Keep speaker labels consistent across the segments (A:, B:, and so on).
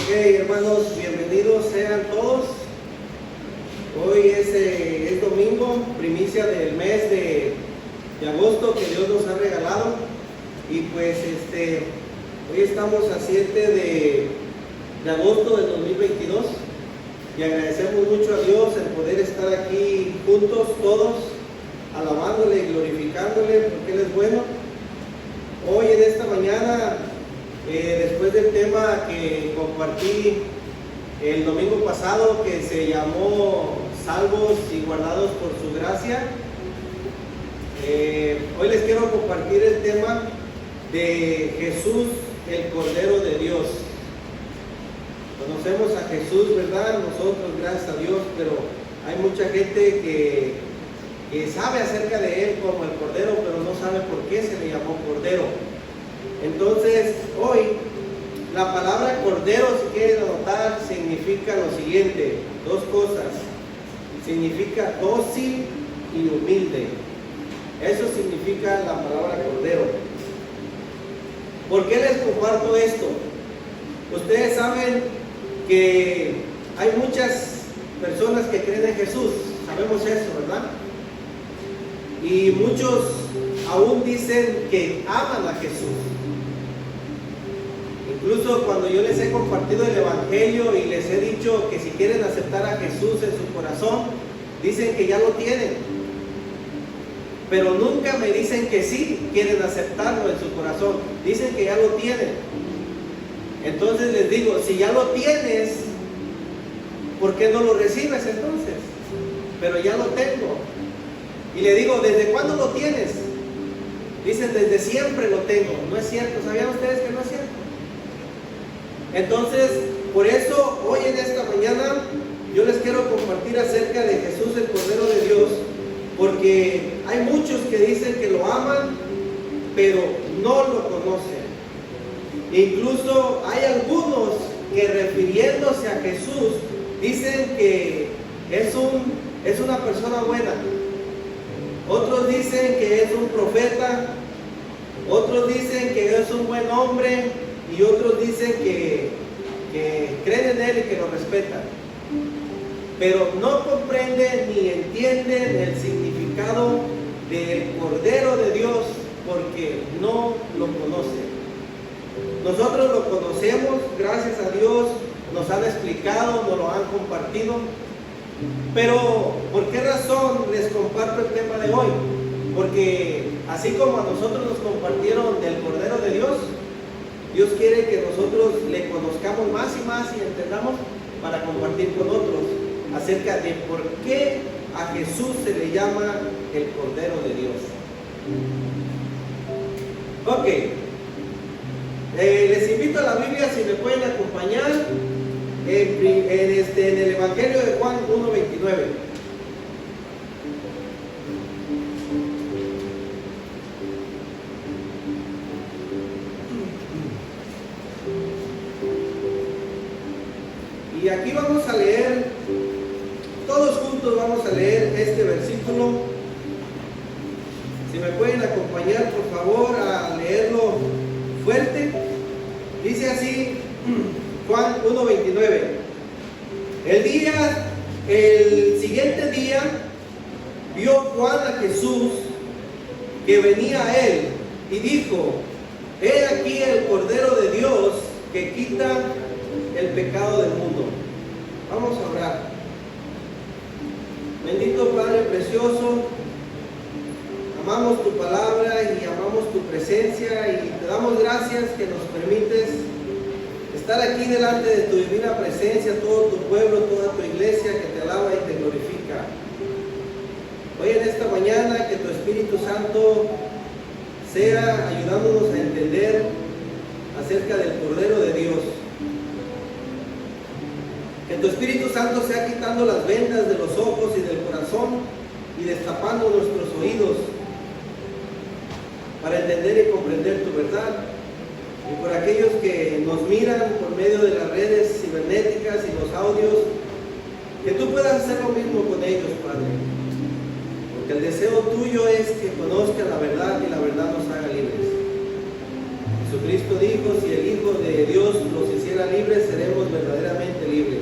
A: Ok, hermanos, bienvenidos sean todos. Hoy es domingo, primicia del mes de agosto que Dios nos ha regalado. Y pues hoy estamos a 7 de agosto del 2022 y agradecemos mucho a Dios el poder estar aquí juntos todos, alabándole y glorificándole porque Él es bueno. Hoy en esta mañana, después del tema que compartí el domingo pasado, que se llamó Salvos y guardados por su gracia, hoy les quiero compartir el tema de Jesús, el Cordero de Dios. Conocemos a Jesús, ¿verdad? Nosotros, gracias a Dios, pero hay mucha gente que sabe acerca de Él como el Cordero, pero no sabe por qué se le llamó Cordero. Entonces, hoy, la palabra Cordero, si quieren anotar, significa lo siguiente, dos cosas. Significa dócil y humilde. Eso significa la palabra Cordero. ¿Por qué les comparto esto? Ustedes saben que hay muchas personas que creen en Jesús, sabemos eso, ¿verdad? Y muchos aún dicen que aman a Jesús. Incluso cuando yo les he compartido el Evangelio y les he dicho que si quieren aceptar a Jesús en su corazón, dicen que ya lo tienen. Pero nunca me dicen que sí quieren aceptarlo en su corazón. Dicen que ya lo tienen. Entonces les digo, si ya lo tienes, ¿por qué no lo recibes entonces? Pero ya lo tengo. Y le digo, ¿desde cuándo lo tienes? Dicen, desde siempre lo tengo. No es cierto. ¿Sabían ustedes que no es cierto? Entonces, por eso, hoy en esta mañana, yo les quiero compartir acerca de Jesús, el Cordero de Dios, porque hay muchos que dicen que lo aman, pero no lo conocen. Incluso hay algunos que, refiriéndose a Jesús, dicen que es una persona buena. Otros dicen que es un profeta, otros dicen que es un buen hombre, y otros dicen que creen en Él y que lo respetan. Pero no comprenden ni entienden el significado del Cordero de Dios porque no lo conocen. Nosotros lo conocemos, gracias a Dios, nos han explicado, nos lo han compartido. Pero, ¿por qué razón les comparto el tema de hoy? Porque así como a nosotros nos compartieron del Cordero de Dios, Dios quiere que nosotros le conozcamos más y más y entendamos para compartir con otros acerca de por qué a Jesús se le llama el Cordero de Dios. Ok, les invito a la Biblia, si me pueden acompañar en el Evangelio de Juan 1:29. Y aquí vamos a leer, todos juntos vamos a leer este versículo. Si me pueden acompañar, por favor, a leerlo fuerte. Dice así, Juan 1:29. El siguiente día, vio Juan a Jesús que venía a él y dijo: he aquí el Cordero de Dios que quita el pecado del mundo. Vamos a orar. Bendito Padre precioso, amamos tu palabra y amamos tu presencia y te damos gracias que nos permites estar aquí delante de tu divina presencia, todo tu pueblo, toda tu iglesia que te alaba y te glorifica. Hoy en esta mañana que tu Espíritu Santo sea ayudándonos a entender acerca del Cordero de Dios. Que tu Espíritu Santo sea quitando las vendas de los ojos y del corazón y destapando nuestros oídos para entender y comprender tu verdad. Y por aquellos que nos miran por medio de las redes cibernéticas y los audios, que tú puedas hacer lo mismo con ellos, Padre. Porque el deseo tuyo es que conozcan la verdad y la verdad nos haga libres. Jesucristo dijo, si el Hijo de Dios los hiciera será libre, seremos verdaderamente libres.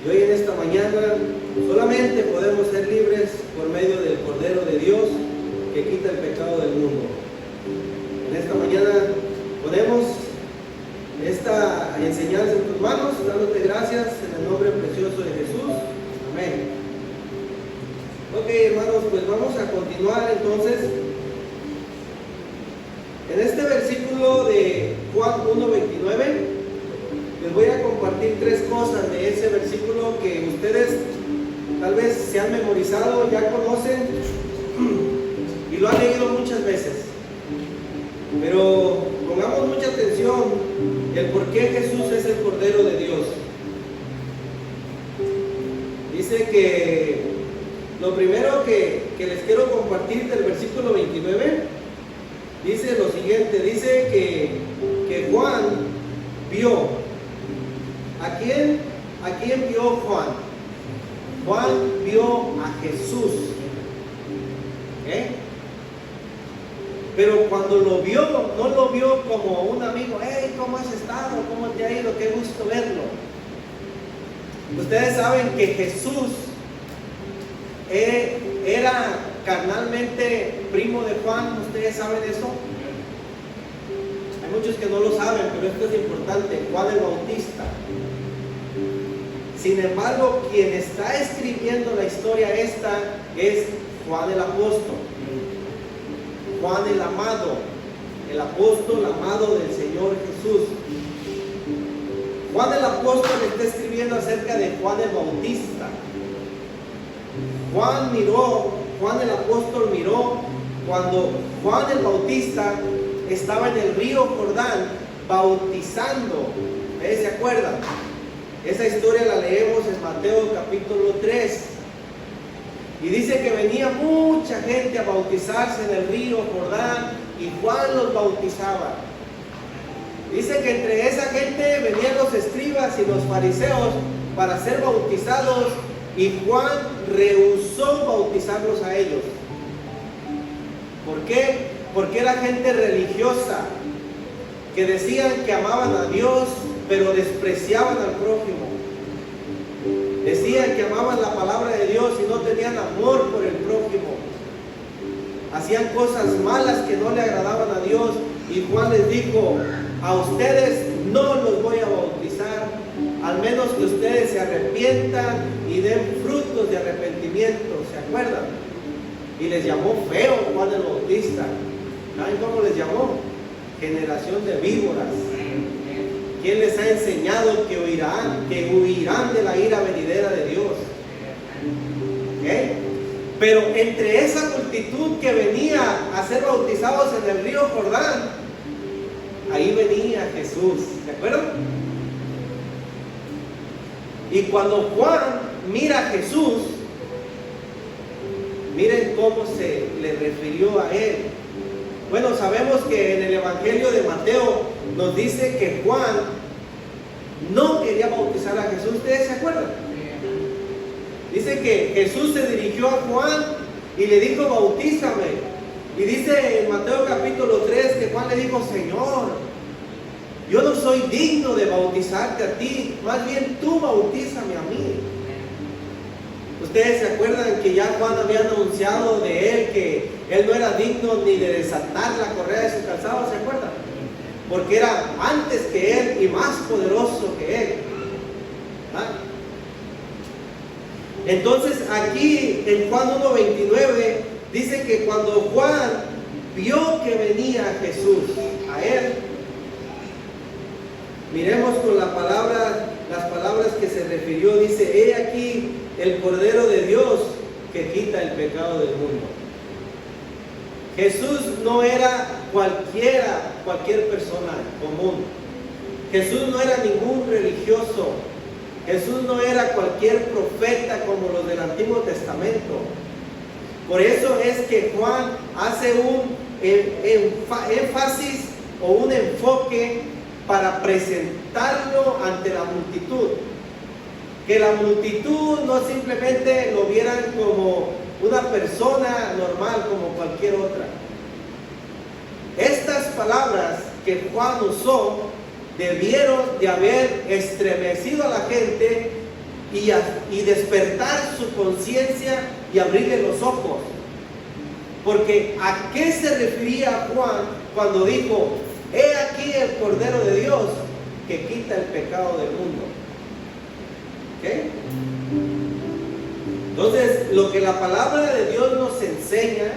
A: Y hoy en esta mañana solamente podemos ser libres por medio del Cordero de Dios que quita el pecado del mundo. En esta mañana ponemos esta enseñanza en tus manos, dándote gracias en el nombre precioso de Jesús. Amén. Ok, hermanos, pues vamos a continuar entonces. En este versículo de Juan 1:29 les voy a compartir tres cosas de ese versículo que ustedes tal vez se han memorizado, ya conocen y lo han leído muchas veces. Pero pongamos mucha atención el por qué Jesús es el Cordero de Dios. Dice que lo primero que les quiero compartir del versículo 29 dice lo siguiente, dice que Juan vio. ¿A quién vio Juan? Juan vio a Jesús. Pero cuando lo vio, no lo vio como un amigo. Hey, ¿cómo has estado? ¿Cómo te ha ido? Qué gusto verlo. Ustedes saben que Jesús era carnalmente primo de Juan. ¿Ustedes saben eso? Hay muchos que no lo saben, pero esto es importante. Juan el Bautista. Sin embargo, quien está escribiendo la historia esta es Juan el Apóstol. Juan el amado, el apóstol amado del Señor Jesús. Juan el Apóstol está escribiendo acerca de Juan el Bautista. Juan el Apóstol miró cuando Juan el Bautista estaba en el río Jordán bautizando. ¿Se acuerdan? Esa historia la leemos en Mateo capítulo 3. Y dice que venía mucha gente a bautizarse en el río Jordán y Juan los bautizaba. Dice que entre esa gente venían los escribas y los fariseos para ser bautizados y Juan rehusó bautizarlos a ellos. ¿Por qué? Porque era gente religiosa que decían que amaban a Dios pero despreciaban al prójimo. Decían que amaban la palabra de Dios y no tenían amor por el prójimo. Hacían cosas malas que no le agradaban a Dios. Y Juan les dijo: a ustedes no los voy a bautizar, al menos que ustedes se arrepientan y den frutos de arrepentimiento. ¿Se acuerdan? Y les llamó feo Juan el Bautista. ¿Saben cómo les llamó? Generación de víboras. ¿Quién les ha enseñado que huirán de la ira venidera de Dios? Pero entre esa multitud que venía a ser bautizados en el río Jordán, ahí venía Jesús. ¿De acuerdo? Y cuando Juan mira a Jesús, miren cómo se le refirió a él. Bueno, sabemos que en el Evangelio de Mateo nos dice que Juan no quería bautizar a Jesús. ¿Ustedes se acuerdan? Dice que Jesús se dirigió a Juan y le dijo: bautízame. Y dice en Mateo capítulo 3 que Juan le dijo: Señor, yo no soy digno de bautizarte a ti, más bien tú bautízame a mí. Ustedes se acuerdan que ya Juan había anunciado de él que él no era digno ni de desatar la correa de su calzado. ¿Se acuerdan? Porque era antes que él y más poderoso que él. Entonces aquí en Juan 1:29 dice que cuando Juan vio que venía Jesús a él, miremos con las palabras que se refirió. Dice: he aquí el Cordero de Dios que quita el pecado del mundo. Jesús no era cualquier persona común. Jesús no era ningún religioso. Jesús no era cualquier profeta como los del Antiguo Testamento. Por eso es que Juan hace un énfasis o un enfoque para presentarlo ante la multitud. Que la multitud no simplemente lo vieran como una persona normal como cualquier otra. Estas palabras que Juan usó debieron de haber estremecido a la gente y despertar su conciencia y abrirle los ojos. Porque ¿a qué se refería Juan cuando dijo: he aquí el Cordero de Dios que quita el pecado del mundo? ¿Okay? Entonces, lo que la palabra de Dios nos enseña,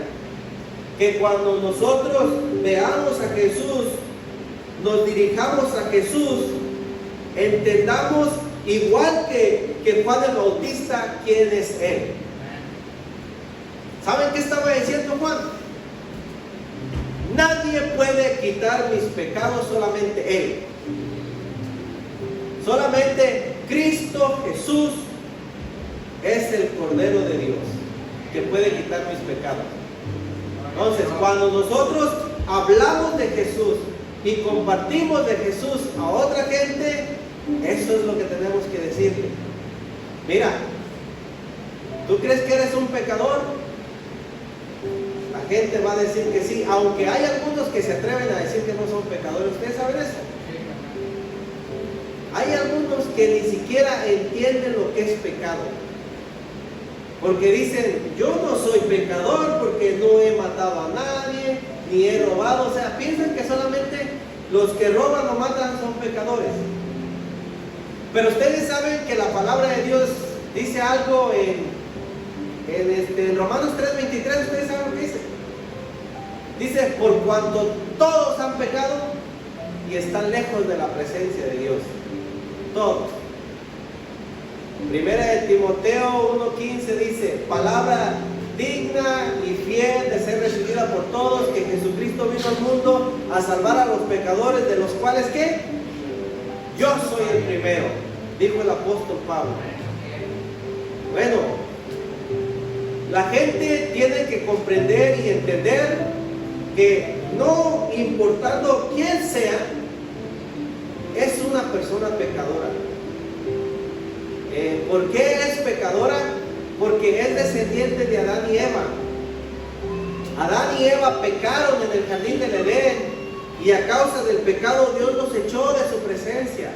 A: que cuando nosotros veamos a Jesús, nos dirijamos a Jesús, entendamos igual que Juan el Bautista quién es Él. ¿Saben qué estaba diciendo Juan? Nadie puede quitar mis pecados, solamente Él. Solamente Cristo Jesús es el Cordero de Dios que puede quitar mis pecados. Entonces, cuando nosotros hablamos de Jesús y compartimos de Jesús a otra gente, eso es lo que tenemos que decirle. Mira, ¿tú crees que eres un pecador? La gente va a decir que sí, aunque hay algunos que se atreven a decir que no son pecadores. ¿Ustedes saben eso? Hay algunos que ni siquiera entienden lo que es pecado, porque dicen: yo no soy pecador porque no he matado a nadie, ni he robado. O sea, piensan que solamente los que roban o matan son pecadores. Pero ustedes saben que la palabra de Dios dice algo en Romanos 3:23. ¿Ustedes saben lo que dice? Dice: por cuanto todos han pecado y están lejos de la presencia de Dios. Todos. Primera de Timoteo 1:15 dice: palabra digna y fiel de ser recibida por todos, que Jesucristo vino al mundo a salvar a los pecadores, de los cuales ¿qué? Yo soy el primero, dijo el apóstol Pablo. Bueno, la gente tiene que comprender y entender que no importando quién sea, es una persona pecadora. ¿Por qué es pecadora? Porque es descendiente de Adán y Eva. Adán y Eva pecaron en el jardín del Edén, y a causa del pecado Dios los echó de su presencia.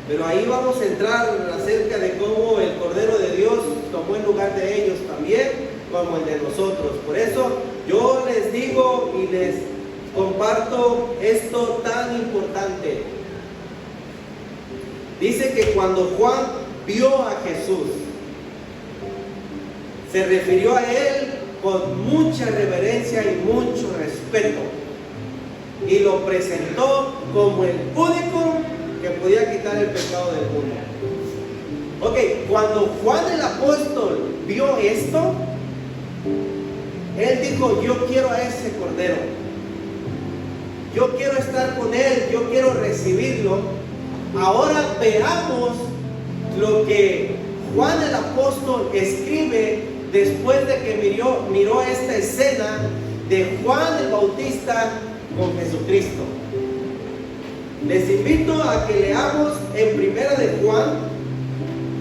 A: Pero ahí vamos a entrar acerca de cómo el Cordero de Dios tomó el lugar de ellos también, como el de nosotros. Por eso yo les digo y les comparto esto tan importante. Dice que cuando Juan vio a Jesús, se refirió a Él con mucha reverencia y mucho respeto, y lo presentó como el único que podía quitar el pecado del mundo. Ok, cuando Juan el apóstol vio esto, él dijo: yo quiero a ese Cordero, yo quiero estar con Él, yo quiero recibirlo. Ahora veamos lo que Juan el apóstol escribe después de que miró esta escena de Juan el Bautista con Jesucristo. Les invito a que leamos en Primera de Juan,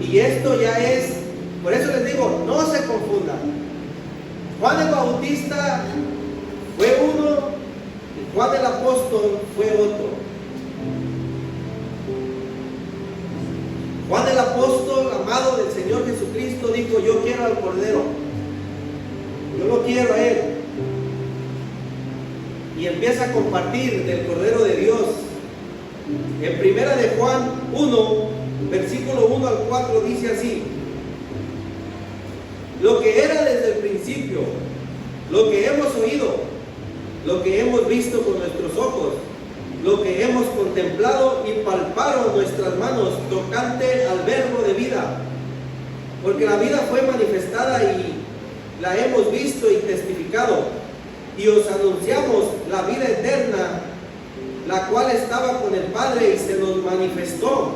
A: y esto ya es, por eso les digo, no se confundan. Juan el Bautista fue uno y Juan el apóstol fue otro. Juan el apóstol, amado del Señor Jesucristo, dijo: yo quiero al Cordero, yo lo quiero a Él. Y empieza a compartir del Cordero de Dios. En Primera de Juan 1, versículo 1 al 4 dice así: lo que era desde el principio, lo que hemos oído, lo que hemos visto con nuestros ojos, lo que hemos contemplado y palparon nuestras manos tocante al verbo de vida. Porque la vida fue manifestada y la hemos visto y testificado, y os anunciamos la vida eterna, la cual estaba con el Padre y se nos manifestó.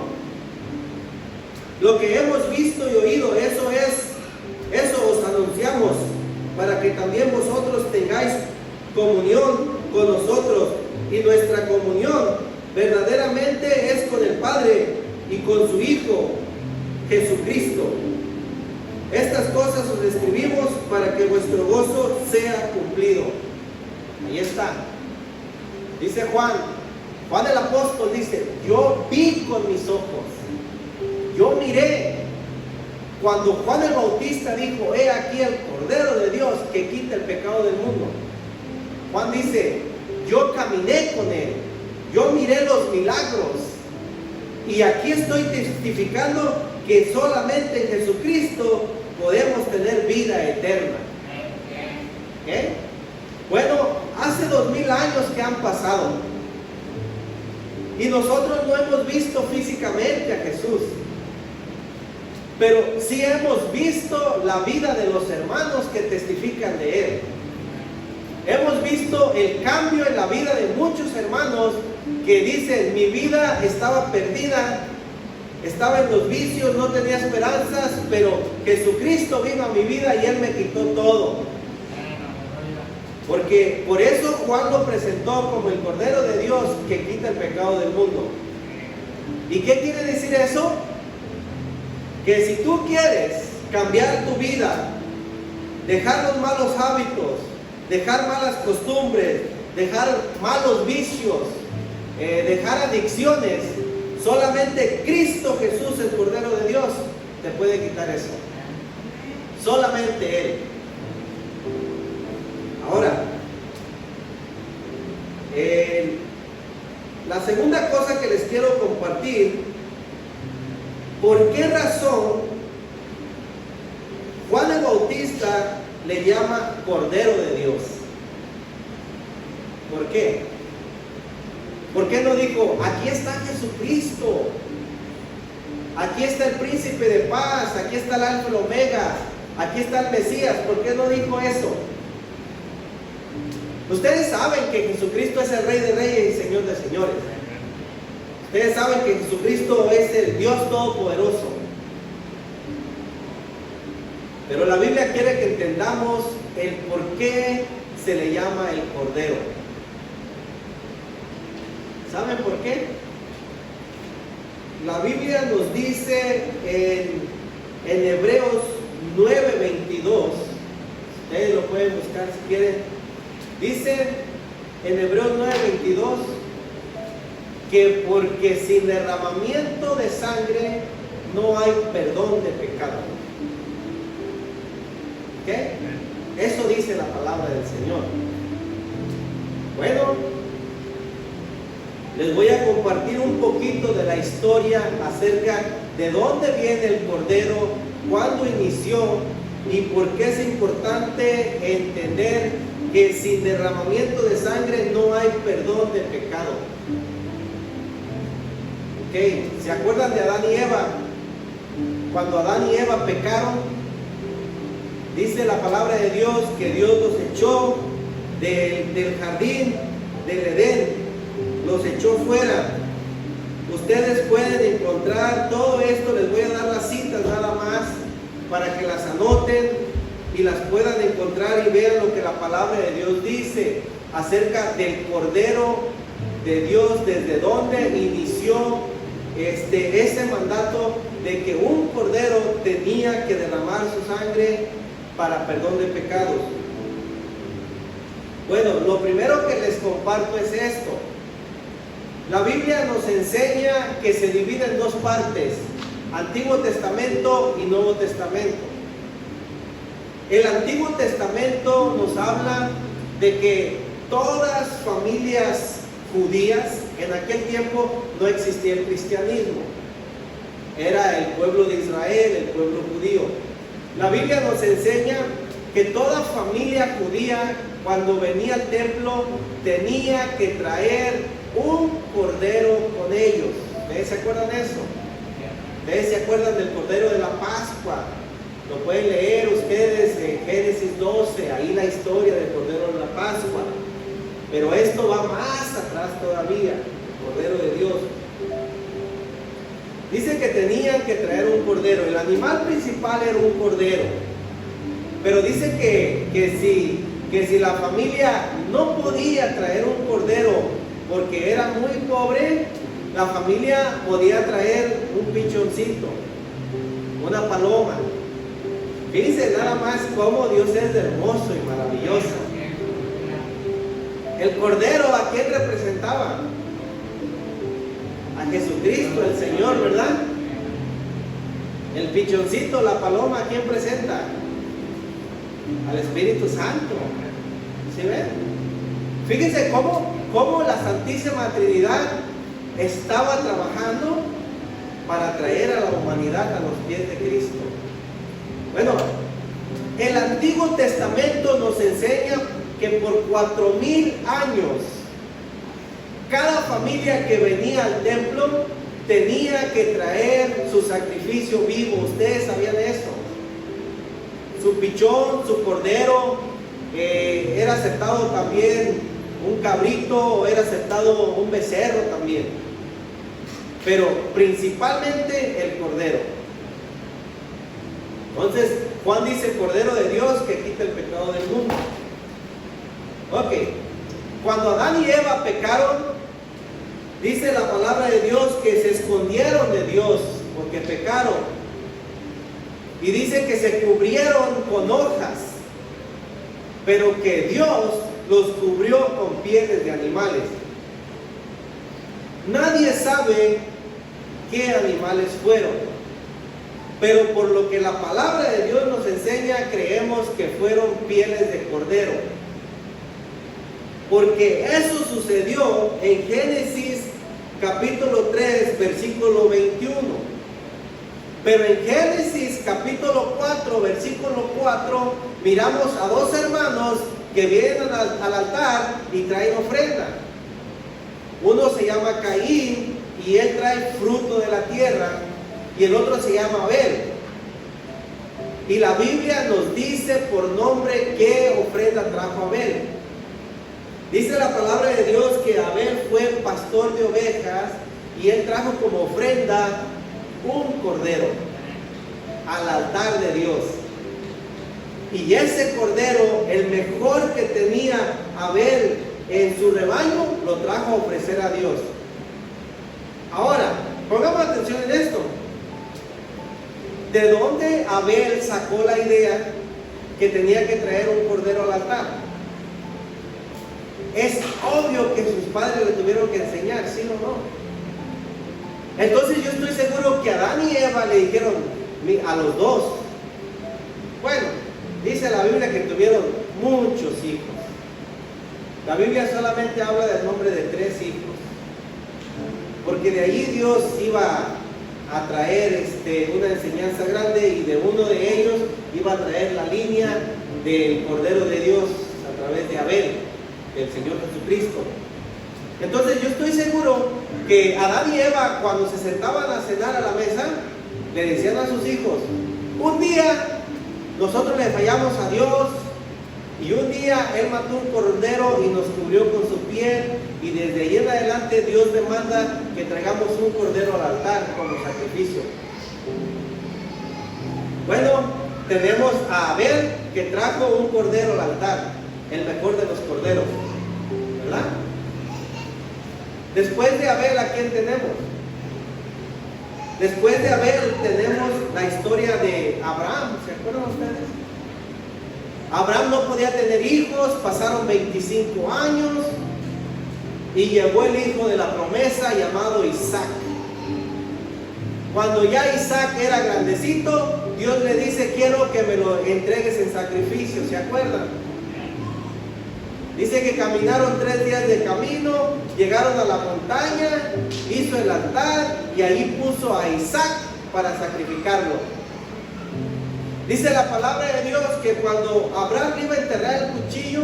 A: Lo que hemos visto y oído, eso os anunciamos, para que también vosotros tengáis comunión con nosotros, y nuestra comunión verdaderamente es con el Padre y con su Hijo Jesucristo. Estas cosas os escribimos para que vuestro gozo sea cumplido. Ahí está. Dice Juan: Juan el apóstol dice, yo vi con mis ojos, yo miré. Cuando Juan el Bautista dijo, he aquí el Cordero de Dios que quita el pecado del mundo. Juan dice, yo caminé con él, yo miré los milagros. Y aquí estoy testificando que solamente en Jesucristo podemos tener vida eterna. ¿Okay? Bueno, hace 2000 años que han pasado y nosotros no hemos visto físicamente a Jesús, pero sí hemos visto la vida de los hermanos que testifican de Él. Hemos visto el cambio en la vida de muchos hermanos que dicen, mi vida estaba perdida, estaba en los vicios, no tenía esperanzas, pero Jesucristo vino a mi vida y Él me quitó todo. Porque por eso Juan lo presentó como el Cordero de Dios que quita el pecado del mundo. ¿Y qué quiere decir eso? Que si tú quieres cambiar tu vida, dejar los malos hábitos, dejar malas costumbres, dejar malos vicios, dejar adicciones, solamente Cristo Jesús, el Cordero de Dios, te puede quitar eso. Solamente Él. Ahora, la segunda cosa que les quiero compartir, ¿por qué razón Juan el Bautista le llama Cordero de Dios? ¿Por qué? ¿Por qué no dijo, aquí está Jesucristo, aquí está el Príncipe de Paz, aquí está el Alfa y el Omega, aquí está el Mesías? ¿Por qué no dijo eso? Ustedes saben que Jesucristo es el Rey de Reyes y Señor de Señores. Ustedes saben que Jesucristo es el Dios Todopoderoso. Pero la Biblia quiere que entendamos el por qué se le llama el Cordero. ¿Saben por qué? La Biblia nos dice en Hebreos 9:22, ustedes lo pueden buscar si quieren. Dice en Hebreos 9:22 que porque sin derramamiento de sangre no hay perdón de pecado. ¿Qué? Eso dice la palabra del Señor. Bueno, les voy a compartir un poquito de la historia acerca de dónde viene el Cordero, cuándo inició y por qué es importante entender que sin derramamiento de sangre no hay perdón de pecado. Okay. ¿Se acuerdan de Adán y Eva? Cuando Adán y Eva pecaron, dice la palabra de Dios que Dios los echó del jardín del Edén, los echó fuera. Ustedes pueden encontrar todo esto, les voy a dar las citas nada más para que las anoten y las puedan encontrar y vean lo que la palabra de Dios dice acerca del Cordero de Dios, desde donde inició ese mandato de que un Cordero tenía que derramar su sangre para perdón de pecados. Bueno, lo primero que les comparto es esto. La Biblia nos enseña que se divide en dos partes, Antiguo Testamento y Nuevo Testamento. El Antiguo Testamento nos habla de que todas familias judías, en aquel tiempo no existía el cristianismo, era el pueblo de Israel, el pueblo judío. La Biblia nos enseña que toda familia judía, cuando venía al templo, tenía que traer un cordero con ellos. ¿Ustedes se acuerdan de eso? ¿Ustedes se acuerdan del Cordero de la Pascua? Lo pueden leer ustedes en Génesis 12, ahí la historia del Cordero de la Pascua. Pero esto va más atrás todavía, el Cordero de Dios. Dice que tenían que traer un cordero. El animal principal era un cordero. Pero dice que si la familia no podía traer un cordero porque era muy pobre, la familia podía traer un pichoncito, una paloma. Fíjense nada más cómo Dios es hermoso y maravilloso. El cordero, ¿a quién representaba? a Jesucristo, el Señor, ¿verdad? El pichoncito, la paloma, ¿quién presenta? Al Espíritu Santo. ¿Sí ven? Fíjense cómo la Santísima Trinidad estaba trabajando para traer a la humanidad a los pies de Cristo. Bueno, el Antiguo Testamento nos enseña que por 4000 años cada familia que venía al templo tenía que traer su sacrificio vivo. ¿Ustedes sabían eso? Su pichón, su cordero, era aceptado también un cabrito, o era aceptado un becerro también, pero principalmente el cordero. Entonces Juan dice: Cordero de Dios que quita el pecado del mundo. Ok, cuando Adán y Eva pecaron, dice la palabra de Dios que se escondieron de Dios porque pecaron, y dice que se cubrieron con hojas, pero que Dios los cubrió con pieles de animales. Nadie sabe qué animales fueron, pero por lo que la palabra de Dios nos enseña, creemos que fueron pieles de cordero, porque eso sucedió en Génesis capítulo 3, versículo 21. Pero en Génesis capítulo 4, versículo 4, miramos a dos hermanos que vienen al altar y traen ofrenda. Uno se llama Caín y él trae fruto de la tierra, y el otro se llama Abel. Y la Biblia nos dice por nombre qué ofrenda trajo Abel. Dice la palabra de Dios que Abel fue pastor de ovejas y él trajo como ofrenda un cordero al altar de Dios. Y ese cordero, el mejor que tenía Abel en su rebaño, lo trajo a ofrecer a Dios. Ahora, pongamos atención en esto. ¿De dónde Abel sacó la idea que tenía que traer un cordero al altar? Es obvio que sus padres le tuvieron que enseñar, ¿sí o no? Entonces yo estoy seguro que Adán y Eva le dijeron a los dos. Bueno, dice la Biblia que tuvieron muchos hijos. La Biblia solamente habla del nombre de 3 hijos, porque de allí Dios iba a traer una enseñanza grande, y de uno de ellos iba a traer la línea del Cordero de Dios a través de Abel, el Señor Jesucristo. Entonces yo estoy seguro que Adán y Eva, cuando se sentaban a cenar a la mesa, le decían a sus hijos: un día nosotros le fallamos a Dios, y un día Él mató un cordero y nos cubrió con su piel, y desde ahí en adelante Dios demanda que traigamos un cordero al altar como sacrificio. Bueno, tenemos a Abel, que trajo un cordero al altar, el mejor de los corderos, ¿verdad? Después de Abel, ¿a quién tenemos? Después de Abel tenemos la historia de Abraham. ¿Se acuerdan ustedes? Abraham no podía tener hijos, pasaron 25 años y llegó el hijo de la promesa llamado Isaac. Cuando ya Isaac era grandecito, Dios le dice: quiero que me lo entregues en sacrificio. ¿Se acuerdan? Dice que caminaron 3 días de camino, llegaron a la montaña, hizo el altar y ahí puso a Isaac para sacrificarlo. Dice la palabra de Dios que cuando Abraham iba a enterrar el cuchillo,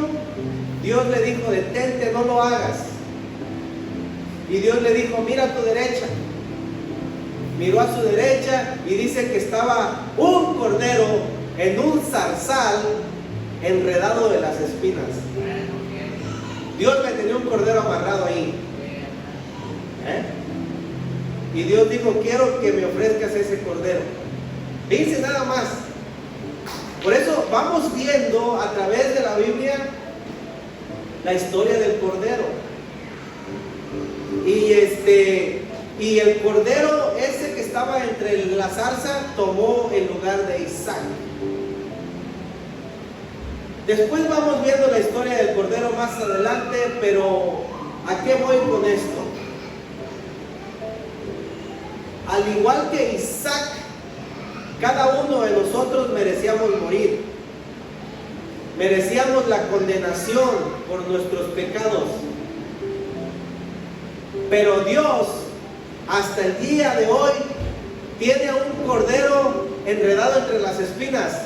A: Dios le dijo: detente, no lo hagas. Y Dios le dijo: mira a tu derecha. Miró a su derecha y dice que estaba un cordero en un zarzal enredado de las espinas. Dios le tenía un cordero amarrado ahí. Y Dios dijo: quiero que me ofrezcas ese cordero. Dice nada más. Por eso vamos viendo a través de la Biblia la historia del cordero. Y el cordero ese que estaba entre la zarza tomó el lugar de Isaac. Después vamos viendo la historia del cordero más adelante, pero ¿a qué voy con esto? al igual que Isaac, cada uno de nosotros merecíamos morir. Merecíamos la condenación por nuestros pecados. Pero Dios, hasta el día de hoy, tiene a un cordero enredado entre las espinas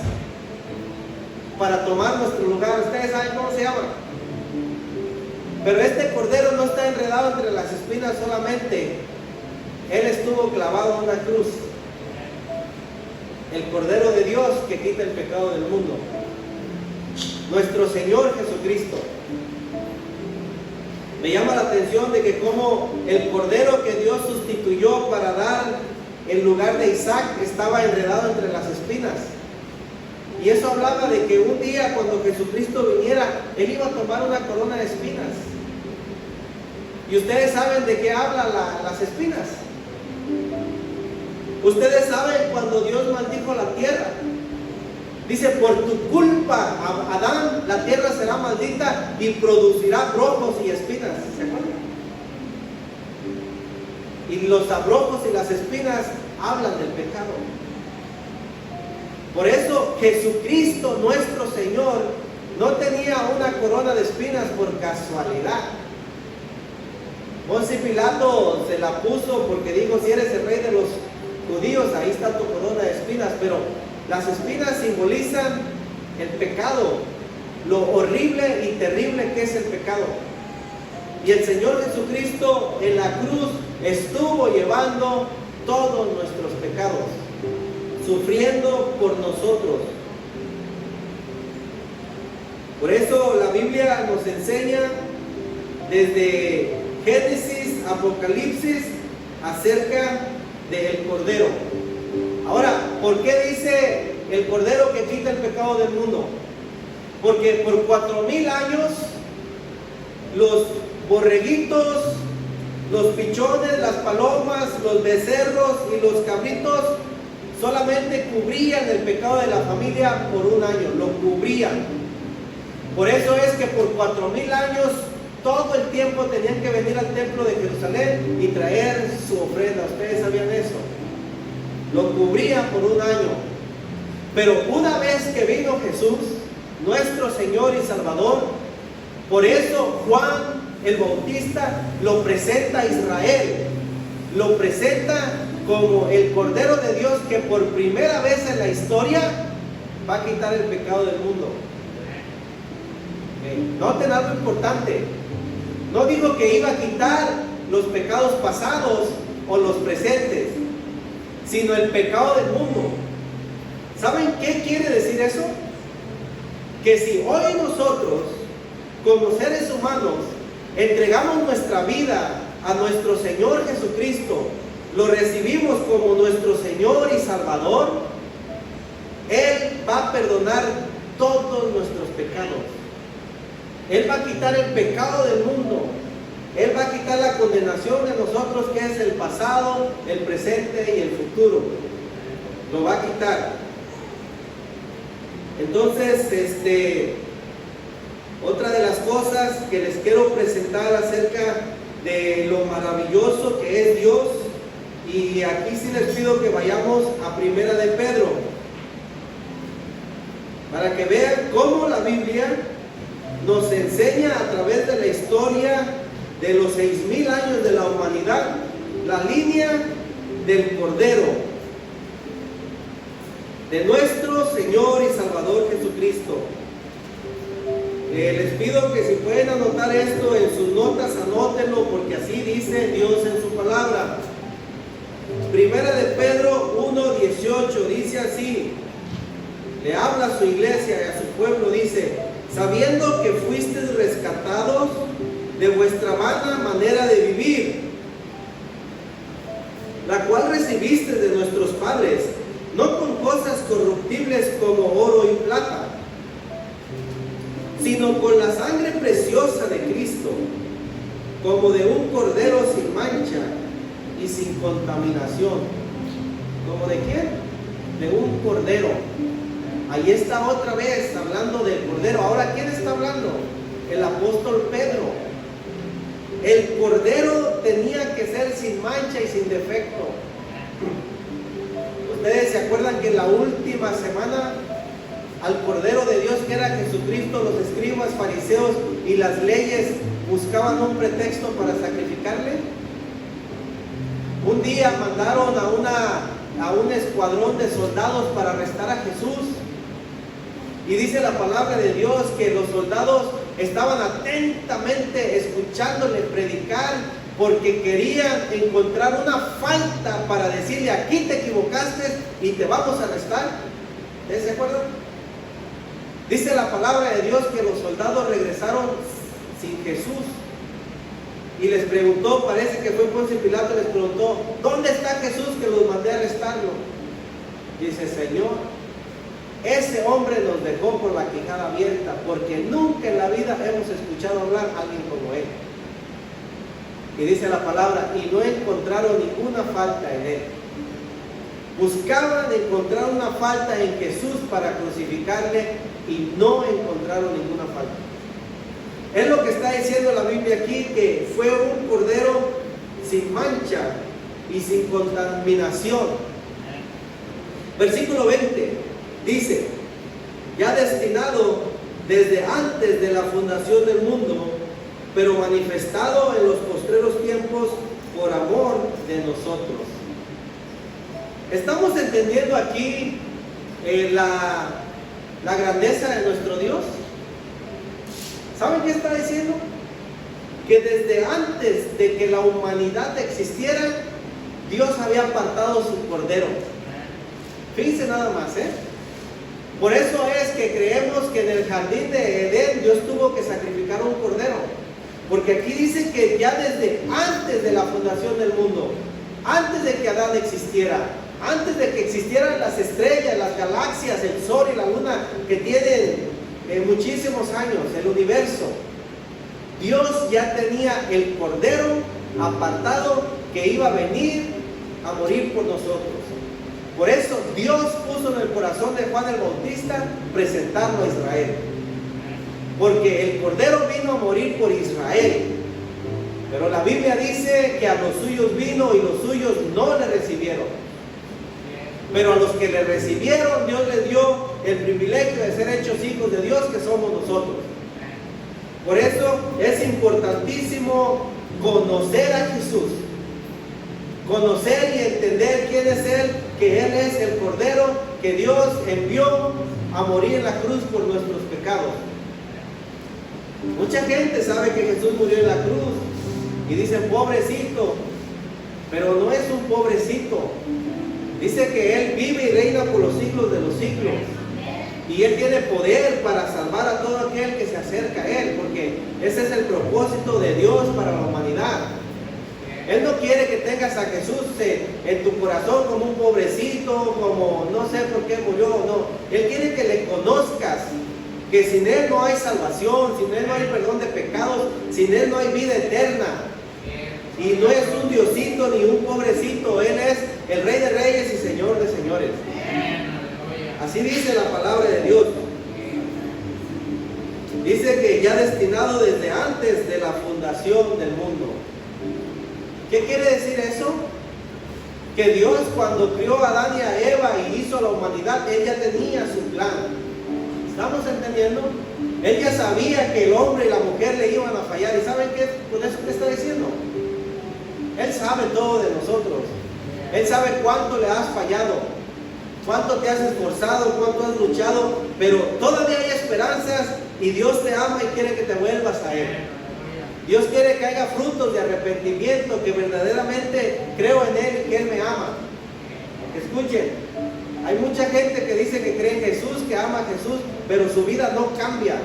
A: para tomar nuestro lugar. Ustedes saben cómo se llama. Pero este cordero no está enredado entre las espinas solamente. Él estuvo clavado en una cruz. El Cordero de Dios que quita el pecado del mundo. Nuestro Señor Jesucristo. Me llama la atención de que como el cordero que Dios sustituyó para dar el lugar de Isaac estaba enredado entre las espinas. Y eso hablaba de que un día cuando Jesucristo viniera, Él iba a tomar una corona de espinas. Y ustedes saben de qué hablan las espinas. Ustedes saben cuando Dios maldijo la tierra. Dice, por tu culpa, Adán, la tierra será maldita y producirá abrojos y espinas. ¿Se acuerdan? Y los abrojos y las espinas hablan del pecado. Por eso Jesucristo, nuestro Señor, no tenía una corona de espinas por casualidad. Poncio Pilato se la puso porque dijo, si eres el rey de los judíos, ahí está tu corona de espinas. Pero las espinas simbolizan el pecado, lo horrible y terrible que es el pecado. Y el Señor Jesucristo en la cruz estuvo llevando todos nuestros pecados, sufriendo por nosotros. Por eso la Biblia nos enseña desde Génesis, Apocalipsis, acerca del Cordero. Ahora, ¿por qué dice el Cordero que quita el pecado del mundo? Porque por 4000 años los borreguitos, los pichones, las palomas, los becerros y los cabritos solamente cubrían el pecado de la familia por un año, lo cubrían. Por eso es que por 4000 años todo el tiempo tenían que venir al templo de Jerusalén y traer su ofrenda. ¿Ustedes sabían eso? Lo cubrían por un año. Pero una vez que vino Jesús, nuestro Señor y Salvador, por eso Juan el Bautista lo presenta a Israel, lo presenta como el Cordero de Dios que por primera vez en la historia va a quitar el pecado del mundo. Noten algo importante. No dijo que iba a quitar los pecados pasados o los presentes, sino el pecado del mundo. ¿Saben qué quiere decir eso? Que si hoy nosotros, como seres humanos, entregamos nuestra vida a nuestro Señor Jesucristo, lo recibimos como nuestro Señor y Salvador, Él va a perdonar todos nuestros pecados. Él va a quitar el pecado del mundo. Él va a quitar la condenación de nosotros, que es el pasado, el presente y el futuro. Lo va a quitar. Entonces, otra de las cosas que les quiero presentar acerca de lo maravilloso que es Dios, y aquí sí les pido que vayamos a Primera de Pedro, para que vean cómo la Biblia nos enseña a través de la historia de los 6000 años de la humanidad, la línea del Cordero, de nuestro Señor y Salvador Jesucristo. Les pido que si pueden anotar esto en sus notas, anótenlo, porque así dice Dios en su palabra. Primera de Pedro 1:18 dice así, le habla a su iglesia y a su pueblo, dice, sabiendo que fuisteis rescatados de vuestra vana manera de vivir, la cual recibisteis de nuestros padres, no con cosas corruptibles como oro y plata, sino con la sangre preciosa de Cristo, como de un cordero sin mancha y sin contaminación. ¿Como de quién? De un cordero. Ahí está otra vez hablando del Cordero. Ahora, ¿quién está hablando? El apóstol Pedro. El Cordero tenía que ser sin mancha y sin defecto. que la última semana al Cordero de Dios, que era Jesucristo, los escribas, fariseos y las leyes buscaban un pretexto para sacrificarle? Un día mandaron a un escuadrón de soldados para arrestar a Jesús. Y dice la palabra de Dios que los soldados estaban atentamente escuchándole predicar, porque querían encontrar una falta para decirle: aquí te equivocaste y te vamos a arrestar. ¿Ustedes se acuerdan? Dice la palabra de Dios que los soldados regresaron sin Jesús. Y les preguntó, parece que fue Poncio Pilato, les preguntó: ¿dónde está Jesús que los mandé a arrestarlo? Dice: Señor, ese hombre nos dejó con la quijada abierta, porque nunca en la vida hemos escuchado hablar a alguien como él. Y dice la palabra: y no encontraron ninguna falta en él. Buscaban encontrar una falta en Jesús para crucificarle y no encontraron ninguna falta. Es lo que está diciendo la Biblia aquí, que fue un cordero sin mancha y sin contaminación. Versículo 20 dice: ya destinado desde antes de la fundación del mundo, pero manifestado en los postreros tiempos por amor de nosotros. ¿Estamos entendiendo aquí la grandeza de nuestro Dios? ¿Saben qué está diciendo? Que desde antes de que la humanidad existiera, Dios había apartado su cordero. Fíjense nada más, Por eso es que creemos que en el jardín de Edén Dios tuvo que sacrificar un cordero. Porque aquí dice que ya desde antes de la fundación del mundo, antes de que Adán existiera, antes de que existieran las estrellas, las galaxias, el sol y la luna, que tienen muchísimos años, el universo, Dios ya tenía el cordero apartado que iba a venir a morir por nosotros. Por eso Dios puso en el corazón de Juan el Bautista presentarlo a Israel, porque el cordero vino a morir por Israel. Pero la Biblia dice que a los suyos vino y los suyos no le recibieron. Pero a los que le recibieron, Dios les dio el privilegio de ser hechos hijos de Dios, que somos nosotros. Por eso es importantísimo conocer a Jesús, conocer y entender quién es Él, que Él es el Cordero que Dios envió a morir en la cruz por nuestros pecados. Mucha gente sabe que Jesús murió en la cruz y dicen: pobrecito, pero no es un pobrecito. Dice que Él vive y reina por los siglos de los siglos. Y Él tiene poder para salvar a todo aquel que se acerca a Él, porque ese es el propósito de Dios para la humanidad. Él no quiere que tengas a Jesús en tu corazón como un pobrecito, como no sé por qué murió, no. Él quiere que le conozcas, que sin Él no hay salvación, sin Él no hay perdón de pecados, sin Él no hay vida eterna. Y no es un diosito ni un pobrecito, Él es el Rey de Reyes y Señor de Señores. Así dice la palabra de Dios. Dice que ya destinado desde antes de la fundación del mundo. ¿Qué quiere decir eso? Que Dios, cuando crió a Adán y a Eva y hizo la humanidad, Él ya tenía su plan. ¿Estamos entendiendo? Él ya sabía que el hombre y la mujer le iban a fallar. ¿Y saben qué? Con eso que está diciendo, Él sabe todo de nosotros. Él sabe cuánto le has fallado, cuánto te has esforzado, cuánto has luchado, pero todavía hay esperanzas y Dios te ama y quiere que te vuelvas a Él. Dios quiere que haya frutos de arrepentimiento, que verdaderamente creo en Él y que Él me ama. Escuchen, hay mucha gente que dice que cree en Jesús, que ama a Jesús, pero su vida no cambia.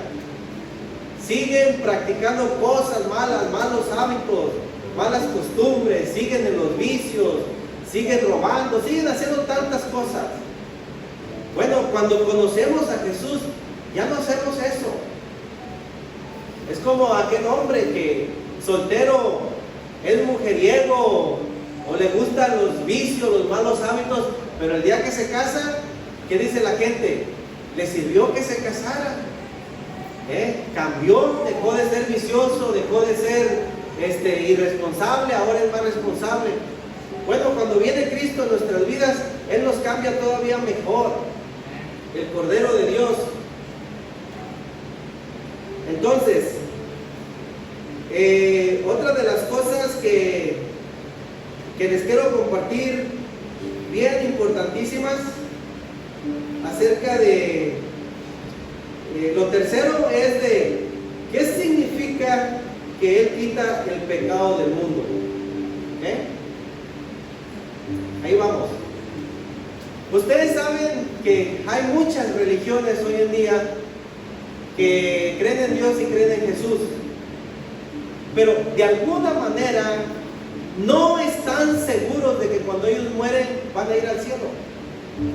A: Siguen practicando cosas malas, malos hábitos, malas costumbres, siguen en los vicios, siguen robando, siguen haciendo tantas cosas. Bueno, cuando conocemos a Jesús, ya no hacemos eso. Es como aquel hombre que soltero es mujeriego o le gustan los vicios, los malos hábitos, pero el día que se casa, ¿qué dice la gente? Le sirvió que se casara. Cambió, dejó de ser vicioso, dejó de ser irresponsable, ahora es más responsable. Bueno, cuando viene Cristo en nuestras vidas, Él nos cambia todavía mejor. El Cordero de Dios. Entonces, otra de las cosas que les quiero compartir, bien importantísimas, acerca de lo tercero es de qué significa que Él quita el pecado del mundo. ¿Okay? Ahí vamos. Ustedes saben que hay muchas religiones hoy en día que creen en Dios y creen en Jesús, pero de alguna manera no están seguros de que cuando ellos mueren van a ir al cielo.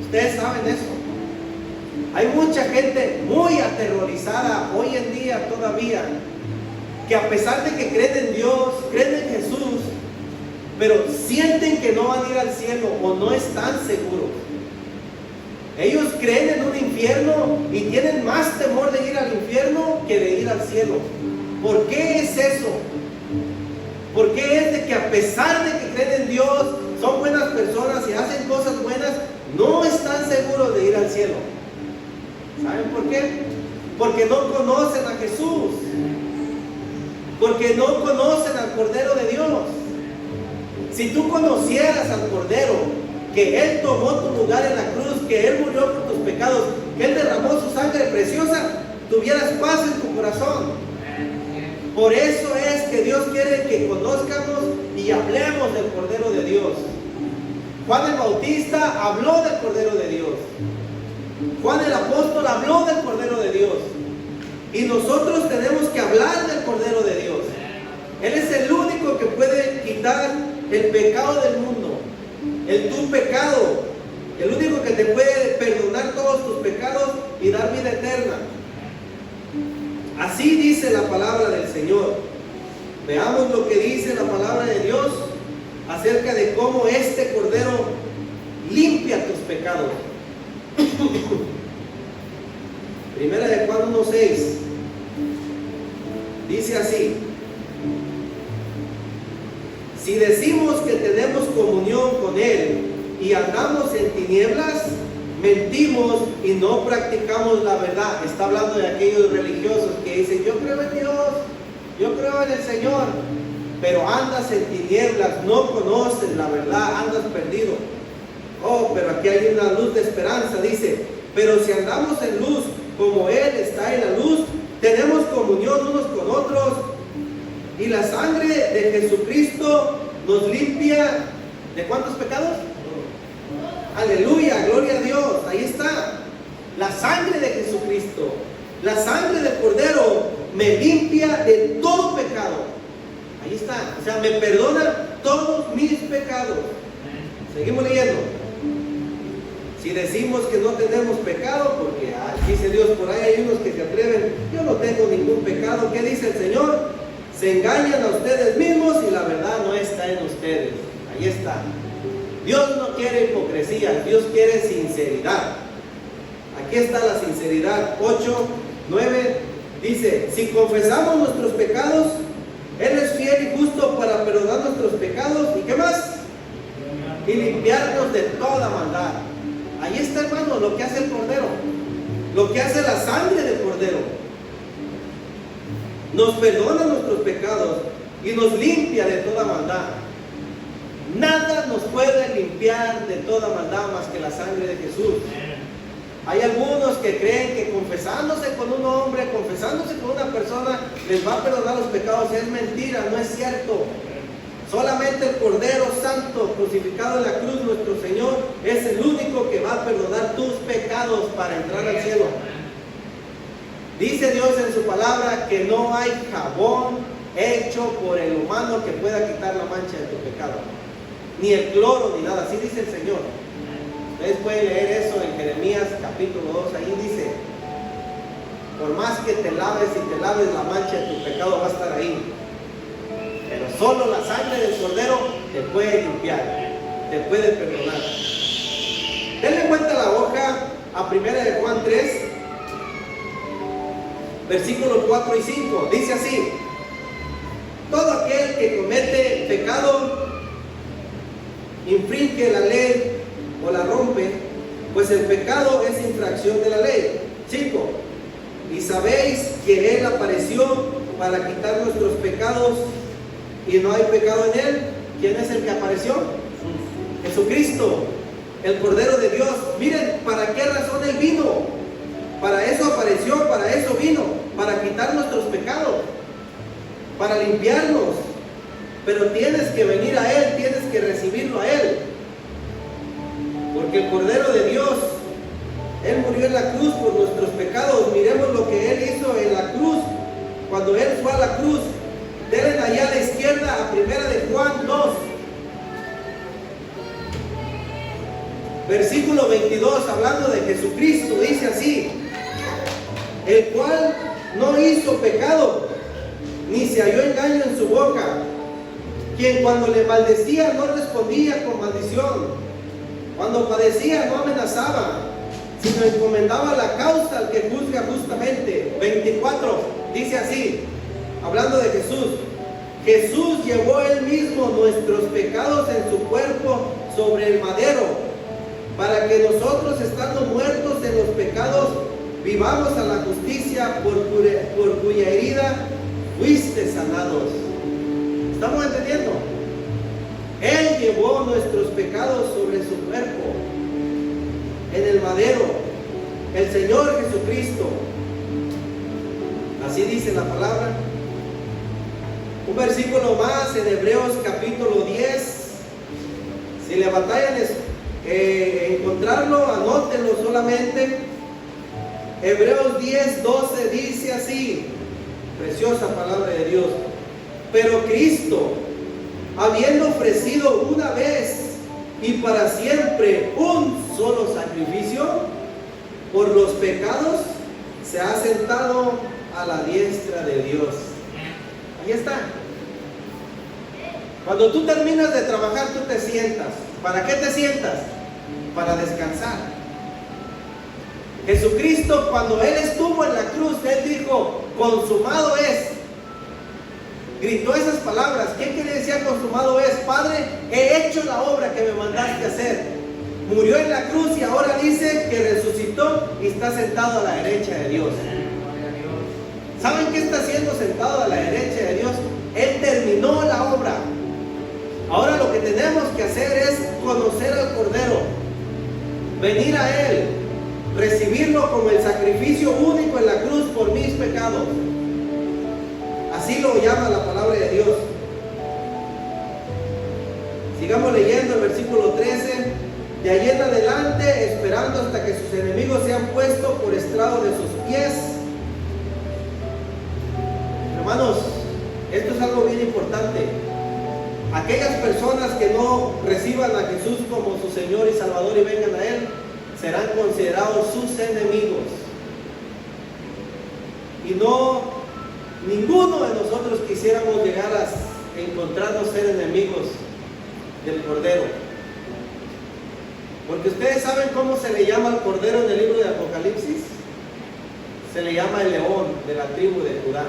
A: Ustedes saben eso. Hay mucha gente muy aterrorizada hoy en día todavía, que a pesar de que creen en Dios, creen en Jesús, pero sienten que no van a ir al cielo o no están seguros. Ellos creen en un infierno y tienen más temor de ir al infierno que de ir al cielo. ¿Por qué es eso? ¿Por qué es de que a pesar de que creen en Dios, son buenas personas y hacen cosas buenas, no están seguros de ir al cielo? ¿Saben por qué? Porque no conocen a Jesús. Porque no conocen al Cordero de Dios. Si tú conocieras al Cordero, que Él tomó tu lugar en la cruz, que Él murió por tus pecados, que Él derramó su sangre preciosa, tuvieras paz en tu corazón. Por eso es que Dios quiere que conozcamos y hablemos del Cordero de Dios. Juan el Bautista habló del Cordero de Dios. Juan el Apóstol habló del Cordero de Dios. Y nosotros tenemos que hablar del Cordero de Dios. Él es el único que puede quitar el pecado del mundo. Tu pecado, el único que te puede perdonar todos tus pecados y dar vida eterna. Así dice la palabra del Señor. Veamos lo que dice la palabra de Dios acerca de cómo este Cordero limpia tus pecados. Primera de Juan 1:6 dice así: si decimos que tenemos comunión con Él y andamos en tinieblas, mentimos y no practicamos la verdad. Está hablando de aquellos religiosos que dicen: yo creo en Dios, yo creo en el Señor, pero andas en tinieblas, no conoces la verdad, andas perdido. Oh, pero aquí hay una luz de esperanza. Dice: pero si andamos en luz como Él está en la luz, tenemos comunión unos con otros, y la sangre de Jesucristo nos limpia ¿de cuántos pecados? Aleluya, gloria a Dios. Ahí está la sangre de Jesucristo, la sangre del Cordero me limpia de todo pecado. Ahí está, o sea, me perdona todos mis pecados. Seguimos leyendo. Si decimos que no tenemos pecado, porque dice Dios, por ahí hay unos que se atreven: yo no tengo ningún pecado. ¿Qué dice el Señor? Se engañan a ustedes mismos y la verdad no está en ustedes. Ahí está. Dios no quiere hipocresía, Dios quiere sinceridad. Aquí está la sinceridad. 8:9 dice: si confesamos nuestros pecados, Él es fiel y justo para perdonar nuestros pecados. ¿Y qué más? Y limpiarnos de toda maldad. Ahí está, hermano, lo que hace el Cordero, lo que hace la sangre del Cordero. Nos perdona nuestros pecados y nos limpia de toda maldad. Nada nos puede limpiar de toda maldad más que la sangre de Jesús. Hay algunos que creen que confesándose con un hombre, confesándose con una persona, les va a perdonar los pecados. Es mentira, no es cierto. Solamente el Cordero Santo crucificado en la cruz, nuestro Señor, es el único que va a perdonar tus pecados para entrar al cielo. Dice Dios en su palabra que no hay jabón hecho por el humano que pueda quitar la mancha de tu pecado, ni el cloro, ni nada. Así dice el Señor. Ustedes pueden leer eso en Jeremías capítulo 2. Ahí dice: por más que te laves y te laves, la mancha de tu pecado va a estar ahí. Pero solo la sangre del Cordero te puede limpiar, te puede perdonar. Denle cuenta la hoja a 1 de Juan 3, versículos 4 y 5. Dice así: todo aquel que comete pecado infringe la ley o la rompe, pues el pecado es infracción de la ley. 5. Y sabéis que Él apareció para quitar nuestros pecados y no hay pecado en Él. ¿Quién es el que apareció? Jesucristo, el Cordero de Dios. Miren, ¿para qué razón Él vino? Para eso apareció, para eso vino, para quitar nuestros pecados, para limpiarnos. Pero tienes que venir a Él, tienes que recibirlo a Él. Porque el Cordero de Dios, Él murió en la cruz por nuestros pecados. Miremos lo que Él hizo en la cruz. Cuando Él fue a la cruz, denle allá a la izquierda a 1 de Juan 2. Versículo 22, hablando de Jesucristo, dice así: el cual no hizo pecado, ni se halló engaño en su boca, quien cuando le maldecía no respondía con maldición, cuando padecía no amenazaba, sino encomendaba la causa al que juzga justamente. 24, dice así, hablando de Jesús: Jesús llevó Él mismo nuestros pecados en su cuerpo sobre el madero, para que nosotros, estando muertos en los pecados, vivamos a la justicia, por cuya herida fuiste sanados. ¿Estamos entendiendo? Él llevó nuestros pecados sobre su cuerpo, en el madero, el Señor Jesucristo. Así dice la palabra. Un versículo más en Hebreos capítulo 10. Si le batallan encontrarlo, anótenlo solamente. Hebreos 10, 12 dice así, preciosa palabra de Dios: pero Cristo, habiendo ofrecido una vez y para siempre un solo sacrificio por los pecados, se ha sentado a la diestra de Dios. Ahí está. Cuando tú terminas de trabajar, tú te sientas. ¿Para qué te sientas? Para descansar. Jesucristo, cuando Él estuvo en la cruz, Él dijo: consumado es. Gritó esas palabras. ¿Qué quiere decir consumado es? Padre, he hecho la obra que me mandaste hacer. Murió en la cruz y ahora dice que resucitó y está sentado a la derecha de Dios. ¿Saben qué está haciendo sentado a la derecha de Dios? Él terminó la obra. Ahora lo que tenemos que hacer es conocer al Cordero, venir a Él, recibirlo como el sacrificio único en la cruz por mis pecados. Así lo llama la palabra de Dios. Sigamos leyendo el versículo 13. De allí en adelante, esperando hasta que sus enemigos sean puestos por estrado de sus pies. Hermanos, esto es algo bien importante. Aquellas personas que no reciban a Jesús como su Señor y Salvador y vengan a Él, serán considerados sus enemigos. Y no, ninguno de nosotros quisiéramos llegar a encontrarnos ser enemigos del Cordero. Porque ustedes saben cómo se le llama al Cordero en el libro de Apocalipsis. Se le llama el león de la tribu de Judá.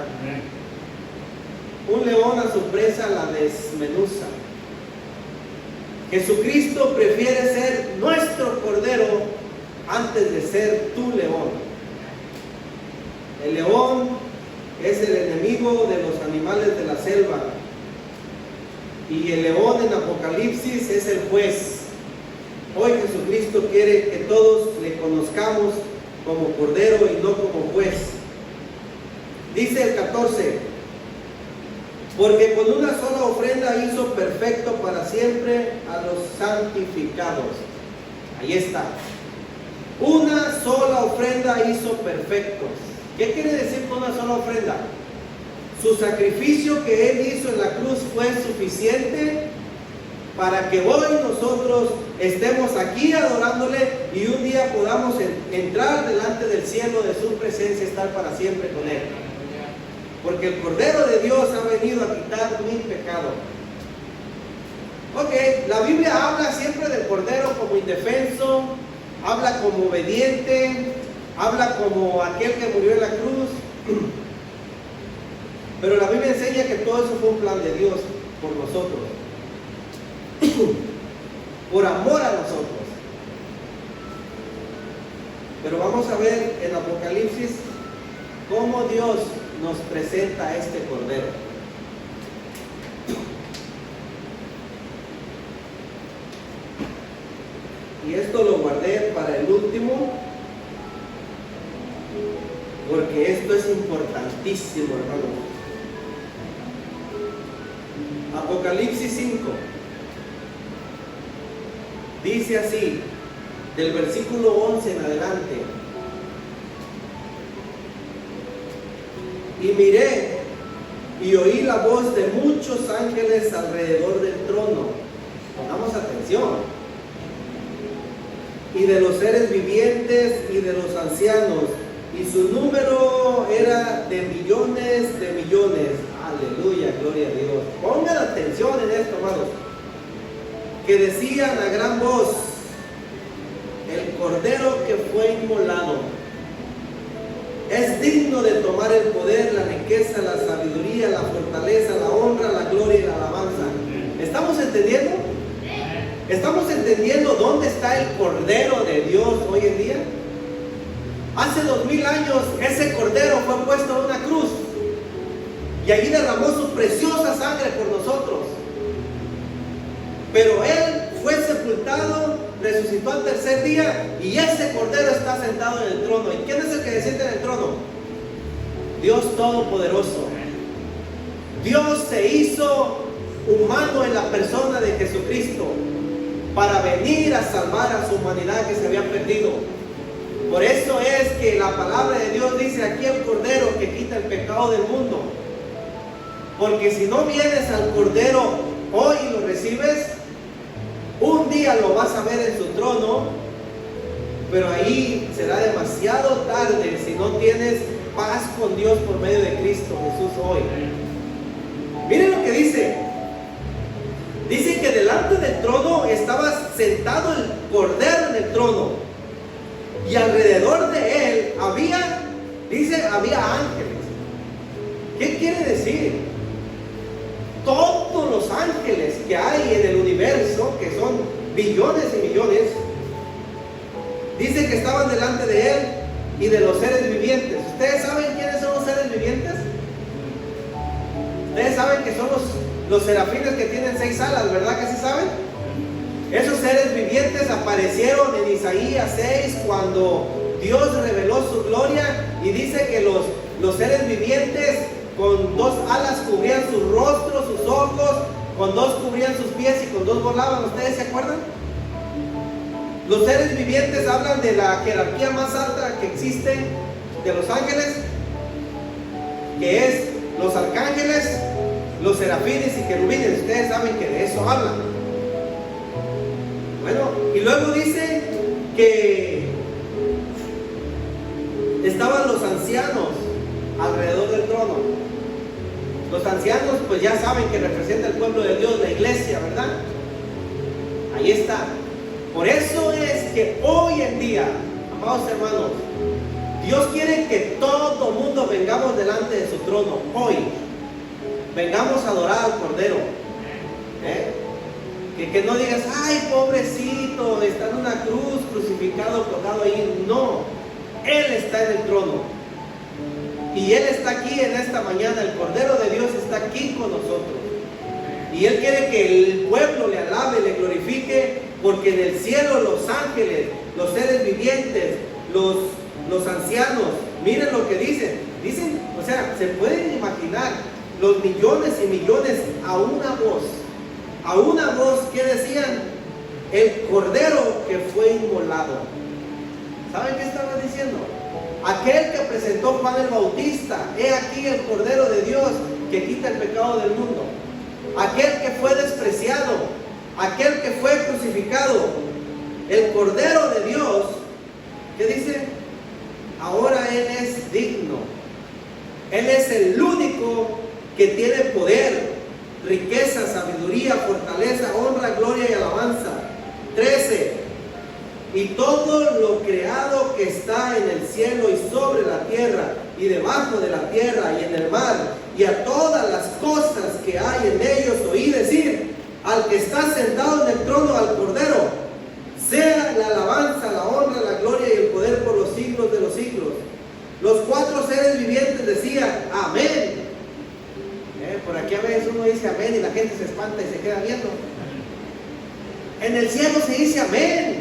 A: Un león a su presa la desmenuza. Jesucristo prefiere ser nuestro Cordero antes de ser tu león. El león es el enemigo de los animales de la selva. Y el león en Apocalipsis es el juez. Hoy Jesucristo quiere que todos le conozcamos como Cordero y no como juez. Dice el 14: porque con una sola ofrenda hizo perfecto para siempre a los santificados. Ahí está. Una sola ofrenda hizo perfectos. ¿Qué quiere decir con una sola ofrenda? Su sacrificio que Él hizo en la cruz fue suficiente para que hoy nosotros estemos aquí adorándole y un día podamos entrar delante del cielo de su presencia y estar para siempre con Él. Porque el Cordero de Dios ha venido a quitar mi pecado. Ok, la Biblia habla siempre del Cordero como indefenso, habla como obediente, habla como aquel que murió en la cruz. Pero la Biblia enseña que todo eso fue un plan de Dios por nosotros. por amor a nosotros. Pero vamos a ver en Apocalipsis cómo Dios nos presenta a este Cordero. Y esto lo guardé para el último, porque esto es importantísimo, hermano. Apocalipsis 5 dice así, del versículo 11 en adelante: y miré y oí la voz de muchos ángeles alrededor del trono. Pongamos atención. Y de los seres vivientes y de los ancianos, y su número era de millones de millones. Aleluya, gloria a Dios. Pongan atención en esto, hermanos. Que decían a gran voz: el Cordero que fue inmolado es digno de tomar el poder, la riqueza, la sabiduría, la fortaleza, la honra, la gloria y la alabanza. ¿Estamos entendiendo? ¿Estamos entendiendo dónde está el Cordero de Dios hoy en día? Hace 2000 años ese Cordero fue puesto en una cruz y allí derramó su preciosa sangre por nosotros. Pero Él fue sepultado, resucitó al tercer día y ese Cordero está sentado en el trono. ¿Y quién es el que se sienta en el trono? Dios Todopoderoso. Dios se hizo humano en la persona de Jesucristo para venir a salvar a su humanidad que se había perdido. Por eso es que la palabra de Dios dice aquí: el Cordero que quita el pecado del mundo. Porque si no vienes al Cordero hoy y lo recibes, un día lo vas a ver en su trono, pero ahí será demasiado tarde si no tienes paz con Dios por medio de Cristo Jesús hoy. Miren lo que dice. Dice que delante del trono estaba sentado el Cordero en el trono, y alrededor de él había ángeles. ¿Qué quiere decir? Todos los ángeles que hay en el universo, que son billones y millones, dice que estaban delante de él y de los seres vivientes. ¿Ustedes saben quiénes son los seres vivientes? Ustedes saben que son los serafines que tienen 6 alas, ¿verdad que sí saben? Esos seres vivientes aparecieron en Isaías 6 cuando Dios reveló su gloria, y dice que los seres vivientes con 2 alas cubrían sus rostros, sus ojos, con 2 cubrían sus pies y con 2 volaban. ¿Ustedes se acuerdan? Los seres vivientes hablan de la jerarquía más alta que existe de los ángeles, que es los arcángeles, los serafines y querubines. Ustedes saben que de eso hablan. Bueno, y luego dice que estaban los ancianos alrededor del trono. Los ancianos, pues ya saben que representa el pueblo de Dios, la iglesia, ¿verdad? Ahí está. Por eso es que hoy en día, amados hermanos, Dios quiere que todo mundo vengamos delante de su trono. Hoy vengamos a adorar al Cordero. Que no digas: ay, pobrecito, está en una cruz, crucificado, colgado ahí. No, Él está en el trono. Y Él está aquí en esta mañana. El Cordero de Dios está aquí con nosotros. Y Él quiere que el pueblo le alabe, le glorifique, porque en el cielo los ángeles, los seres vivientes, los ancianos, miren lo que dicen. Dicen, o sea, se pueden imaginar los millones y millones a una voz, ¿qué decían? El Cordero que fue inmolado. ¿Saben qué estaba diciendo? Aquel que presentó Juan el Bautista: he aquí el Cordero de Dios que quita el pecado del mundo. Aquel que fue despreciado, aquel que fue crucificado, el Cordero de Dios, ¿qué dice? Ahora Él es digno. Él es el único que tiene poder, riqueza, sabiduría, fortaleza, honra, gloria y alabanza. 13. Y todo lo creado que está en el cielo y sobre la tierra y debajo de la tierra y en el mar, y a todas las cosas que hay en ellos, oí decir al que está sentado en el trono, al Cordero: espanta y se queda viendo. En el cielo se dice amén.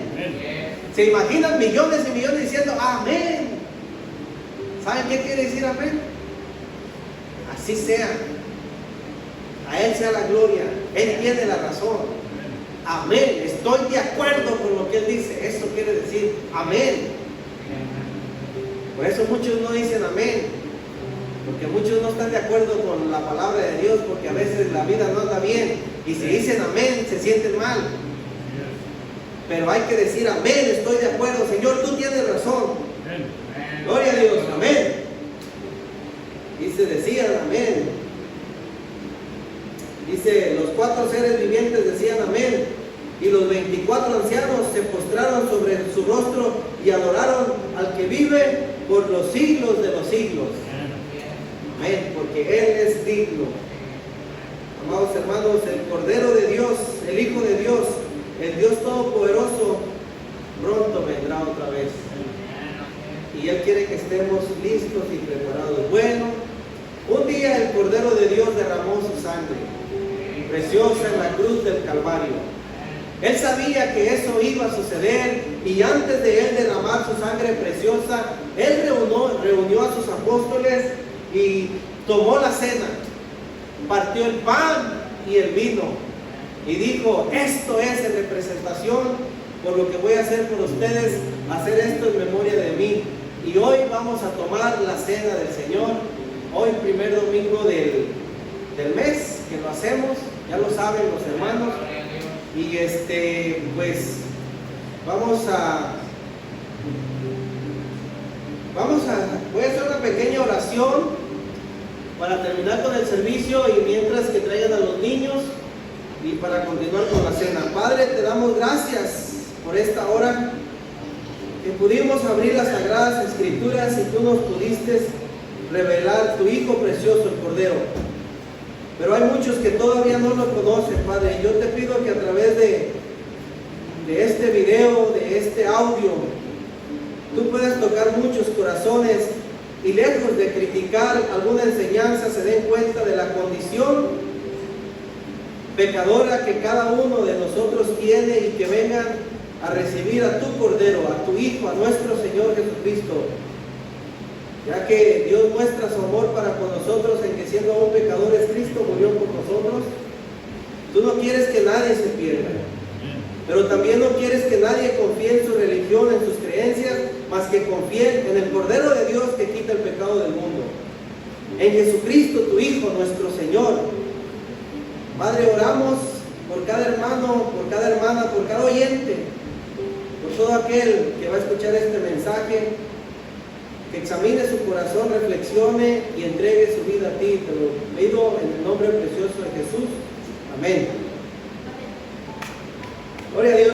A: Se imaginan millones y millones diciendo amén. ¿Saben qué quiere decir amén? Así sea. A Él sea la gloria. Él tiene la razón. Amén. Estoy de acuerdo con lo que Él dice. Eso quiere decir amén. Por eso muchos no dicen amén. Porque muchos no están de acuerdo con la palabra de Dios, porque a veces la vida no anda bien. Y si dicen amén, se sienten mal. Pero hay que decir amén, estoy de acuerdo. Señor, tú tienes razón. Gloria a Dios, amén. Y se decían amén. Dice, los 4 seres vivientes decían amén. Y los 24 ancianos se postraron sobre su rostro y adoraron al que vive por los siglos de los siglos. Amén, porque Él es digno. Amados hermanos, el Cordero de Dios, el Hijo de Dios, el Dios Todopoderoso, pronto vendrá otra vez. Y Él quiere que estemos listos y preparados. Bueno, un día el Cordero de Dios derramó su sangre preciosa en la cruz del Calvario. Él sabía que eso iba a suceder, y antes de Él derramar su sangre preciosa, Él reunió a sus apóstoles y tomó la cena, partió el pan y el vino y dijo: esto es en representación por lo que voy a hacer por ustedes, hacer esto en memoria de mí. Y hoy vamos a tomar la cena del Señor, hoy primer domingo del mes que lo hacemos, ya lo saben los hermanos. Y pues voy a hacer una pequeña oración para terminar con el servicio, y mientras que traigan a los niños y para continuar con la cena. Padre, te damos gracias por esta hora que pudimos abrir las Sagradas Escrituras y tú nos pudiste revelar tu Hijo precioso, el Cordero. Pero hay muchos que todavía no lo conocen, Padre. Yo te pido que a través de este video, de este audio, tú puedas tocar muchos corazones, y lejos de criticar alguna enseñanza, se den cuenta de la condición pecadora que cada uno de nosotros tiene, y que vengan a recibir a tu Cordero, a tu Hijo, a nuestro Señor Jesucristo. Ya que Dios muestra su amor para con nosotros en que, siendo aún pecadores, Cristo murió por nosotros. Tú no quieres que nadie se pierda, pero también no quieres que nadie confíe en su religión, en sus creencias, más que confíe en el Cordero de Dios que quita el pecado del mundo, en Jesucristo, tu Hijo, nuestro Señor. Padre, oramos por cada hermano, por cada hermana, por cada oyente, por todo aquel que va a escuchar este mensaje, que examine su corazón, reflexione y entregue su vida a ti. Te lo pido en el nombre precioso de Jesús. Amén. Gloria a Dios.